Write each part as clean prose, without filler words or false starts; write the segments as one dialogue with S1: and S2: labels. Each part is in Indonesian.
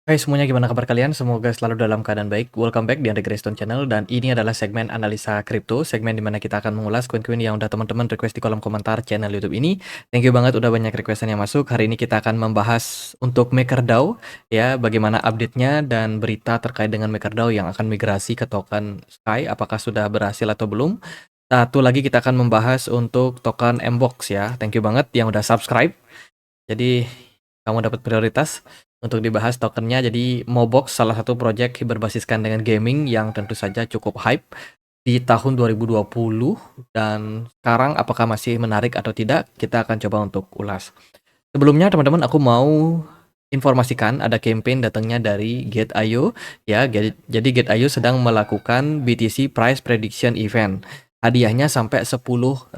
S1: Hai semuanya, gimana kabar kalian? Semoga selalu dalam keadaan baik. Welcome back di Andre Graystone Channel, dan ini adalah segmen analisa kripto, segmen dimana kita akan mengulas koin-koin yang udah teman-teman request di kolom komentar channel YouTube ini. Thank you banget udah banyak requestan yang masuk. Hari ini kita akan membahas untuk MakerDAO ya, bagaimana update-nya dan berita terkait dengan MakerDAO yang akan migrasi ke token Sky, apakah sudah berhasil atau belum. Satu lagi kita akan membahas untuk token Mbox ya. Thank you banget yang udah subscribe. Jadi kamu dapat prioritas untuk dibahas tokennya. Jadi Mobox salah satu project berbasiskan dengan gaming yang tentu saja cukup hype di tahun 2020, dan sekarang apakah masih menarik atau tidak, kita akan coba untuk ulas. Sebelumnya teman-teman, aku mau informasikan ada campaign datangnya dari Gate.io ya. Jadi Gate.io sedang melakukan BTC Price Prediction Event. Hadiahnya sampai 10.000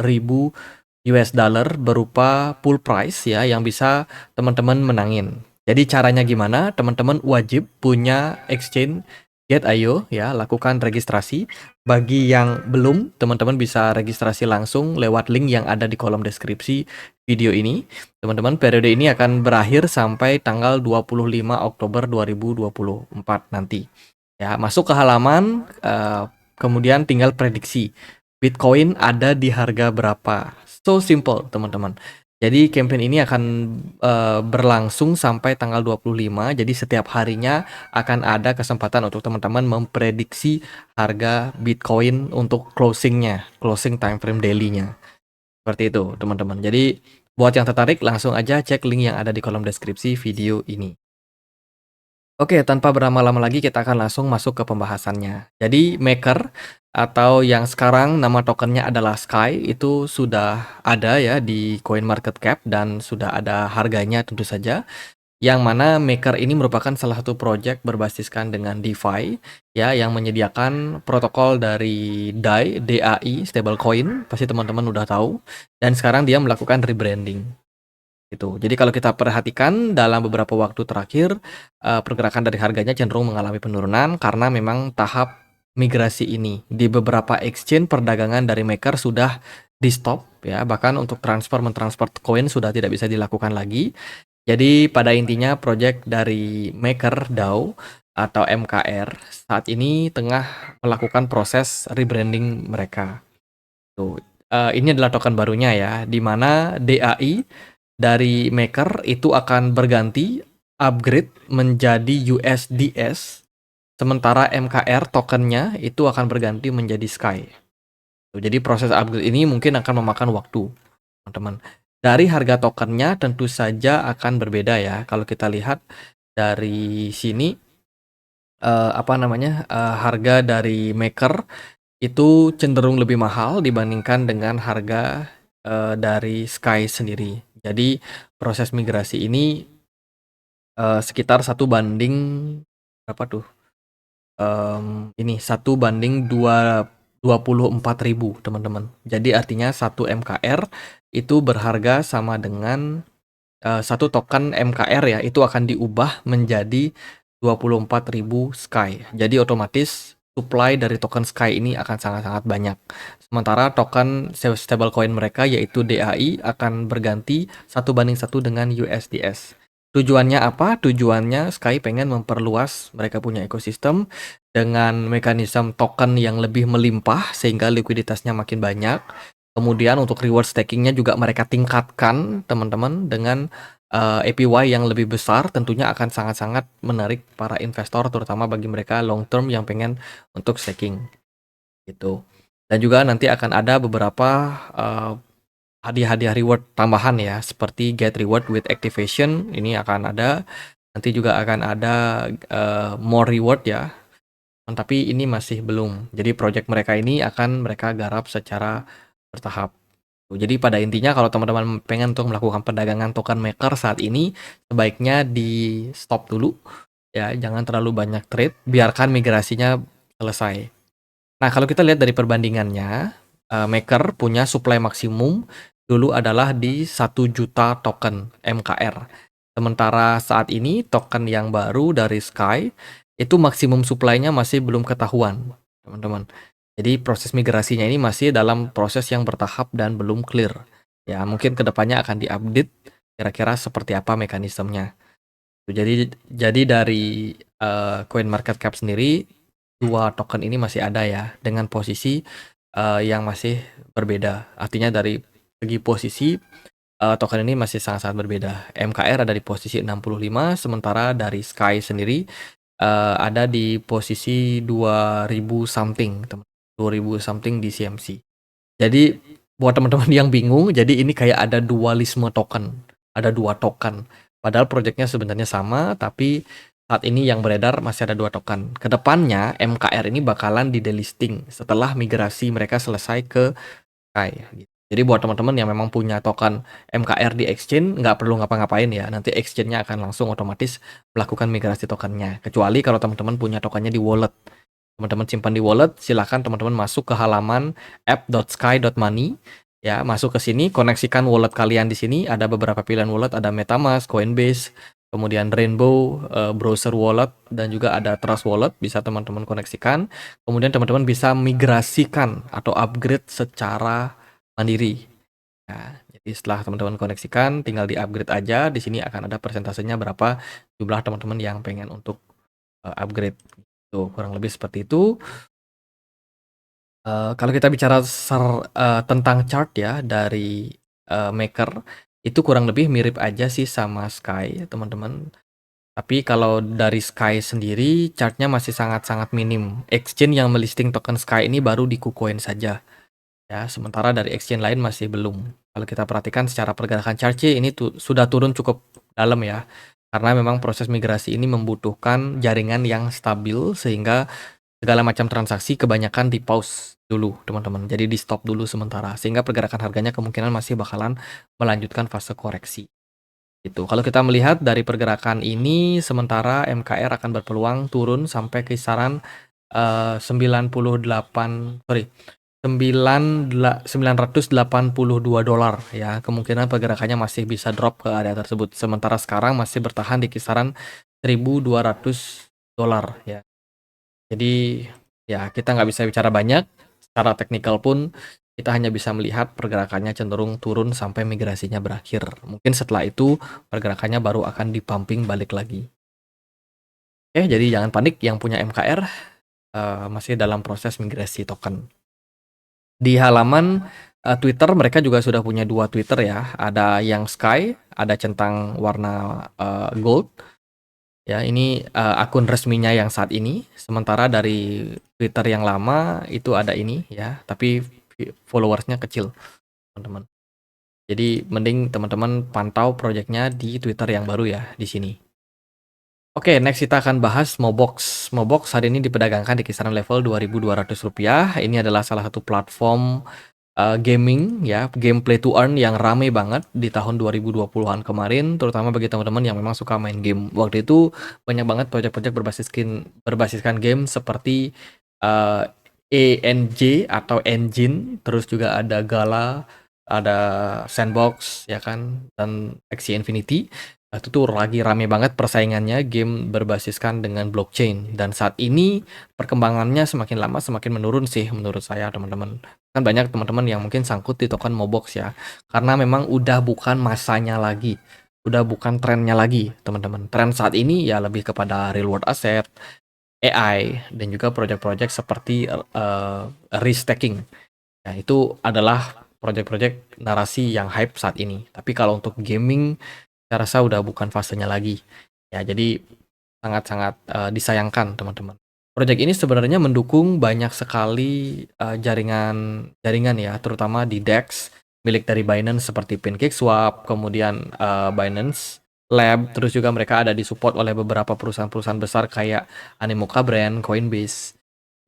S1: US dollar berupa pool price ya, yang bisa teman-teman menangin. Jadi caranya gimana? Teman-teman wajib punya exchange Gate.io ya, lakukan registrasi. Bagi yang belum, teman-teman bisa registrasi langsung lewat link yang ada di kolom deskripsi video ini. Teman-teman, periode ini akan berakhir sampai tanggal 25 Oktober 2024 nanti. Ya, masuk ke halaman, kemudian tinggal prediksi Bitcoin ada di harga berapa. So simple, teman-teman. Jadi campaign ini akan berlangsung sampai tanggal 25. Jadi setiap harinya akan ada kesempatan untuk teman-teman memprediksi harga Bitcoin untuk closing time frame daily-nya. Seperti itu, teman-teman. Jadi buat yang tertarik, langsung aja cek link yang ada di kolom deskripsi video ini. Oke, tanpa berlama-lama lagi kita akan langsung masuk ke pembahasannya. Jadi Maker atau yang sekarang nama tokennya adalah Sky itu sudah ada ya di CoinMarketCap dan sudah ada harganya tentu saja. Yang mana Maker ini merupakan salah satu project berbasiskan dengan DeFi ya, yang menyediakan protokol dari DAI stablecoin, pasti teman-teman udah tahu, dan sekarang dia melakukan rebranding gitu. Jadi kalau kita perhatikan dalam beberapa waktu terakhir, pergerakan dari harganya cenderung mengalami penurunan karena memang tahap migrasi ini di beberapa exchange perdagangan dari Maker sudah di stop ya, bahkan untuk mentransfer koin sudah tidak bisa dilakukan lagi. Jadi pada intinya project dari MakerDAO atau MKR saat ini tengah melakukan proses rebranding mereka. Tuh, ini adalah token barunya ya, di mana DAI dari Maker itu akan berganti upgrade menjadi USDS, sementara MKR tokennya itu akan berganti menjadi Sky. Jadi proses upgrade ini mungkin akan memakan waktu, teman-teman. Dari harga tokennya tentu saja akan berbeda ya. Kalau kita lihat dari sini, harga dari Maker itu cenderung lebih mahal dibandingkan dengan harga dari Sky sendiri. Jadi proses migrasi ini sekitar 1 banding berapa tuh? Ini 1 banding 24.000, teman-teman. Jadi artinya 1 MKR itu berharga sama dengan 1 token MKR ya, itu akan diubah menjadi 24.000 Sky. Jadi otomatis supply dari token Sky ini akan sangat-sangat banyak. Sementara token stablecoin mereka yaitu DAI akan berganti 1 banding 1 dengan USDS. Tujuannya apa? Tujuannya Sky pengen memperluas mereka punya ekosistem dengan mekanisme token yang lebih melimpah sehingga likuiditasnya makin banyak. Kemudian untuk reward stakingnya juga mereka tingkatkan, teman-teman, dengan APY yang lebih besar, tentunya akan sangat-sangat menarik para investor, terutama bagi mereka long term yang pengen untuk staking gitu. Dan juga nanti akan ada beberapa hadiah-hadiah reward tambahan ya, seperti get reward with activation ini akan ada. Nanti juga akan ada more reward ya, tapi ini masih belum. Jadi project mereka ini akan mereka garap secara bertahap. Jadi pada intinya kalau teman-teman pengen untuk melakukan perdagangan token Maker saat ini, sebaiknya di stop dulu ya, jangan terlalu banyak trade, biarkan migrasinya selesai. Nah, kalau kita lihat dari perbandingannya, Maker punya supply maksimum dulu adalah di 1 juta token MKR. Sementara saat ini token yang baru dari Sky itu maksimum supply-nya masih belum ketahuan, teman-teman. Jadi proses migrasinya ini masih dalam proses yang bertahap dan belum clear. Ya, mungkin kedepannya akan diupdate kira-kira seperti apa mekanismenya. Jadi dari, CoinMarketCap sendiri, 2 token ini masih ada ya, dengan posisi, yang masih berbeda. Artinya dari segi posisi, token ini masih sangat-sangat berbeda. MKR ada di posisi 65, sementara dari Sky sendiri, ada di posisi 2000 something, 2000 something di CMC. Jadi buat teman-teman yang bingung, jadi ini kayak ada dualisme token, ada 2 token. Padahal projeknya sebenarnya sama, tapi saat ini yang beredar masih ada 2 token. Kedepannya MKR ini bakalan di-delisting setelah migrasi mereka selesai ke Sky, gitu. Jadi buat teman-teman yang memang punya token MKR di exchange, nggak perlu ngapa-ngapain ya, nanti exchange-nya akan langsung otomatis melakukan migrasi tokennya. Kecuali kalau teman-teman punya tokennya di wallet. Teman-teman simpan di wallet, silahkan teman-teman masuk ke halaman app.sky.money, ya, masuk ke sini, koneksikan wallet kalian di sini, ada beberapa pilihan wallet, ada MetaMask, Coinbase, kemudian Rainbow, browser wallet, dan juga ada Trust Wallet, bisa teman-teman koneksikan. Kemudian teman-teman bisa migrasikan atau upgrade secara mandiri. Nah, jadi setelah teman-teman koneksikan, tinggal di-upgrade aja, di sini akan ada persentasenya berapa jumlah teman-teman yang pengen untuk, upgrade. Tuh, kurang lebih seperti itu. Kalau kita bicara tentang chart ya dari, Maker, itu kurang lebih mirip aja sih sama Sky, teman-teman. Tapi kalau dari Sky sendiri, chartnya masih sangat-sangat minim. Exchange yang melisting token Sky ini baru di KuCoin saja, ya, sementara dari exchange lain masih belum. Kalau kita perhatikan secara pergerakan chart ini sudah turun cukup dalam ya, karena memang proses migrasi ini membutuhkan jaringan yang stabil, sehingga segala macam transaksi kebanyakan di-pause dulu, teman-teman. Jadi di-stop dulu sementara, sehingga pergerakan harganya kemungkinan masih bakalan melanjutkan fase koreksi. Itu. Kalau kita melihat dari pergerakan ini, sementara MKR akan berpeluang turun sampai kisaran 982 dolar ya. Kemungkinan pergerakannya masih bisa drop ke area tersebut. Sementara sekarang masih bertahan di kisaran 1.200 dolar ya. Jadi ya kita nggak bisa bicara banyak, secara teknikal pun kita hanya bisa melihat pergerakannya cenderung turun sampai migrasinya berakhir. Mungkin setelah itu pergerakannya baru akan di-pumping balik lagi. Oke, jadi jangan panik yang punya MKR, masih dalam proses migrasi token. Di halaman, Twitter mereka juga sudah punya 2 Twitter ya, ada yang Sky, ada centang warna, gold. Ya, ini, akun resminya yang saat ini, sementara dari Twitter yang lama itu ada ini ya, tapi followersnya kecil, teman-teman. Jadi mending teman-teman pantau projeknya di Twitter yang baru ya, di sini. Oke, next kita akan bahas Mobox. Mobox hari ini diperdagangkan di kisaran level Rp2.200. Ini adalah salah satu platform, gaming ya, game play to earn yang rame banget di tahun 2020-an kemarin, terutama bagi teman-teman yang memang suka main game. Waktu itu banyak banget proyek-proyek berbasiskan game seperti, ENJ atau Engine, terus juga ada Gala, ada Sandbox ya kan, dan Axie Infinity. Itu tuh lagi rame banget persaingannya game berbasiskan dengan blockchain, dan saat ini perkembangannya semakin lama semakin menurun sih menurut saya, teman-teman. Kan banyak teman-teman yang mungkin sangkut di token Mobox ya, karena memang udah bukan masanya lagi, udah bukan trennya lagi, teman-teman. Tren saat ini ya lebih kepada real world asset, AI, dan juga project-project seperti, risk taking. Nah, itu adalah project-project narasi yang hype saat ini. Tapi kalau untuk gaming, saya rasa udah bukan fasenya lagi. Ya, jadi sangat-sangat, disayangkan, teman-teman. Project ini sebenarnya mendukung banyak sekali, jaringan ya, terutama di DEX milik dari Binance seperti PancakeSwap, kemudian, Binance Lab, terus juga mereka ada di-support oleh beberapa perusahaan-perusahaan besar kayak Animoca Brand, Coinbase.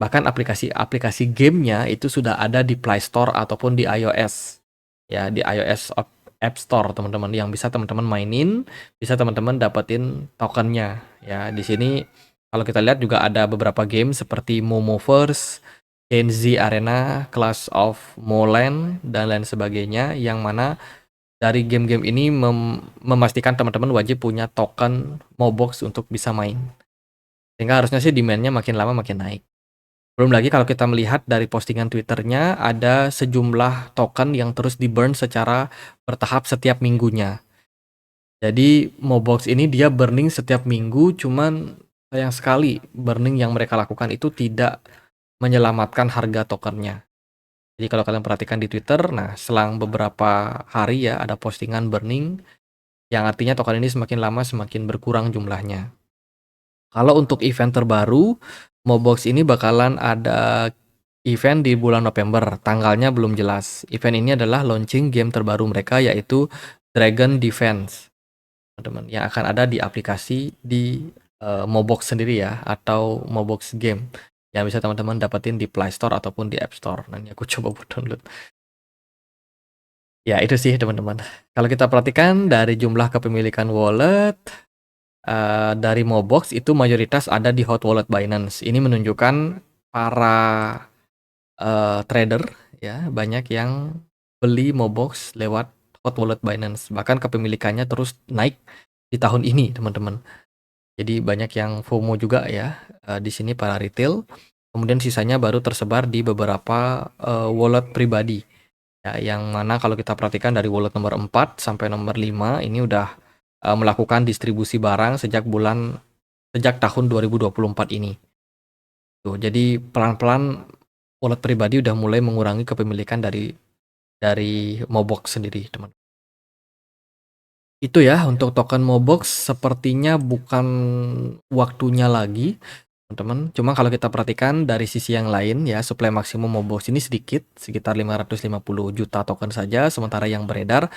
S1: Bahkan aplikasi-aplikasi gamenya itu sudah ada di Play Store ataupun di iOS. Ya, di iOS App Store, teman-teman, yang bisa teman-teman mainin, bisa teman-teman dapetin tokennya. Ya, di sini kalau kita lihat juga ada beberapa game seperti Momoverse, NZ Arena, Clash of Moland, dan lain sebagainya, yang mana dari game-game ini memastikan teman-teman wajib punya token Mobox untuk bisa main. Sehingga harusnya sih demand-nya makin lama makin naik. Belum lagi kalau kita melihat dari postingan Twitter-nya, ada sejumlah token yang terus di-burn secara bertahap setiap minggunya. Jadi Mobox ini dia burning setiap minggu, cuman sayang sekali burning yang mereka lakukan itu tidak menyelamatkan harga tokennya. Jadi kalau kalian perhatikan di Twitter, nah selang beberapa hari ya ada postingan burning yang artinya token ini semakin lama semakin berkurang jumlahnya. Kalau untuk event terbaru, Mobox ini bakalan ada event di bulan November, tanggalnya belum jelas. Event ini adalah launching game terbaru mereka yaitu Dragon Defense, teman-teman, yang akan ada di aplikasi di Mobox sendiri ya, atau Mobox Game yang bisa teman-teman dapetin di Play Store ataupun di App Store. Nanti aku coba buat download. Ya itu sih teman-teman. Kalau kita perhatikan dari jumlah kepemilikan wallet dari Mobox itu mayoritas ada di hot wallet Binance. Ini menunjukkan para trader ya banyak yang beli Mobox lewat hot wallet Binance. Bahkan kepemilikannya terus naik di tahun ini teman-teman. Jadi banyak yang FOMO juga ya di sini para retail. Kemudian sisanya baru tersebar di beberapa wallet pribadi. Ya, yang mana kalau kita perhatikan dari wallet nomor 4 sampai nomor 5 ini udah melakukan distribusi barang sejak tahun 2024 ini. Tuh, jadi pelan-pelan wallet pribadi udah mulai mengurangi kepemilikan dari Mobox sendiri, teman. Itu ya untuk token Mobox sepertinya bukan waktunya lagi, teman-teman. Cuma kalau kita perhatikan dari sisi yang lain ya, supply maksimum Mobox ini sedikit, sekitar 550 juta token saja, sementara yang beredar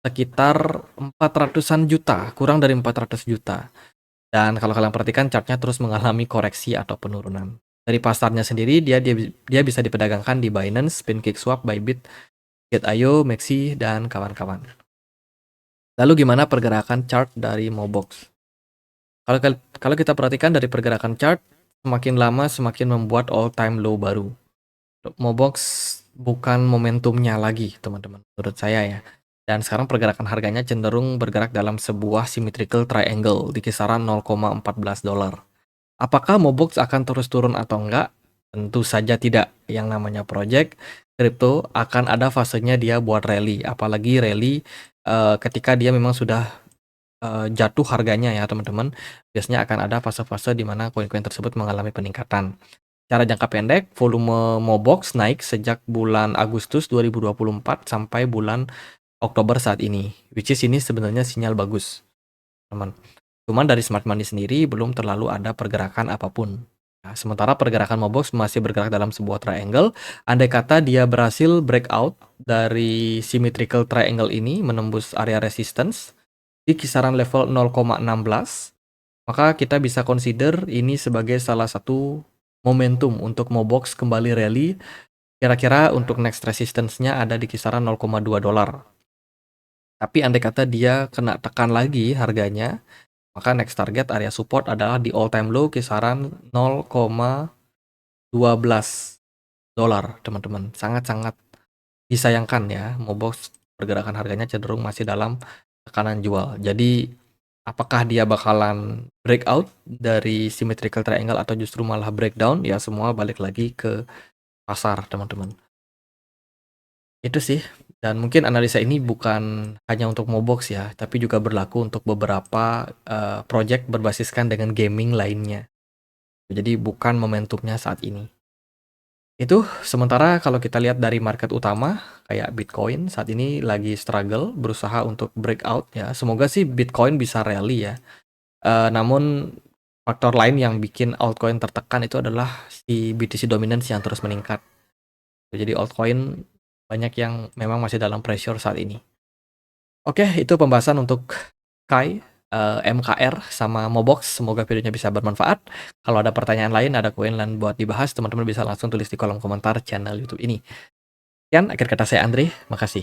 S1: sekitar 400-an juta, kurang dari 400 juta. Dan kalau kalian perhatikan chartnya terus mengalami koreksi atau penurunan. Dari pasarnya sendiri dia bisa diperdagangkan di Binance, PancakeSwap, Bybit, Gate.io, Maxi, dan kawan-kawan. Lalu gimana pergerakan chart dari Mobox? Kalau kita perhatikan dari pergerakan chart, semakin lama semakin membuat all time low baru. Mobox bukan momentumnya lagi, teman-teman, menurut saya ya. Dan sekarang pergerakan harganya cenderung bergerak dalam sebuah symmetrical triangle di kisaran 0,14 dolar. Apakah Mobox akan terus turun atau enggak? Tentu saja tidak. Yang namanya project crypto akan ada fasenya dia buat rally, apalagi rally ketika dia memang sudah jatuh harganya ya teman-teman. Biasanya akan ada fase-fase di mana koin-koin tersebut mengalami peningkatan. Secara jangka pendek, volume Mobox naik sejak bulan Agustus 2024 sampai bulan Oktober saat ini. Which is ini sebenarnya sinyal bagus, teman. Cuman dari smart money sendiri belum terlalu ada pergerakan apapun. Nah, sementara pergerakan Mobox masih bergerak dalam sebuah triangle. Andai kata dia berhasil breakout dari symmetrical triangle ini menembus area resistance di kisaran level 0,16, maka kita bisa consider ini sebagai salah satu momentum untuk Mobox kembali rally. Kira-kira untuk next resistance-nya ada di kisaran 0,2 dolar. Tapi andai kata dia kena tekan lagi harganya, maka next target area support adalah di all time low kisaran 0,12 dolar, teman-teman. Sangat-sangat disayangkan ya, Mobox pergerakan harganya cenderung masih dalam tekanan jual. Jadi apakah dia bakalan breakout dari symmetrical triangle atau justru malah breakdown? Ya semua balik lagi ke pasar, teman-teman. Itu sih. Dan mungkin analisa ini bukan hanya untuk Mobox ya, tapi juga berlaku untuk beberapa project berbasiskan dengan gaming lainnya. Jadi bukan momentumnya saat ini. Itu sementara kalau kita lihat dari market utama kayak Bitcoin saat ini lagi struggle berusaha untuk breakout ya. Semoga sih Bitcoin bisa rally ya. Namun faktor lain yang bikin altcoin tertekan itu adalah si BTC dominance yang terus meningkat. Jadi altcoin banyak yang memang masih dalam pressure saat ini. Oke, itu pembahasan untuk Kai, MKR sama Mobox. Semoga videonya bisa bermanfaat. Kalau ada pertanyaan lain, ada koin lain buat dibahas, teman-teman bisa langsung tulis di kolom komentar channel YouTube ini. Sekian, akhir kata saya Andre, makasih.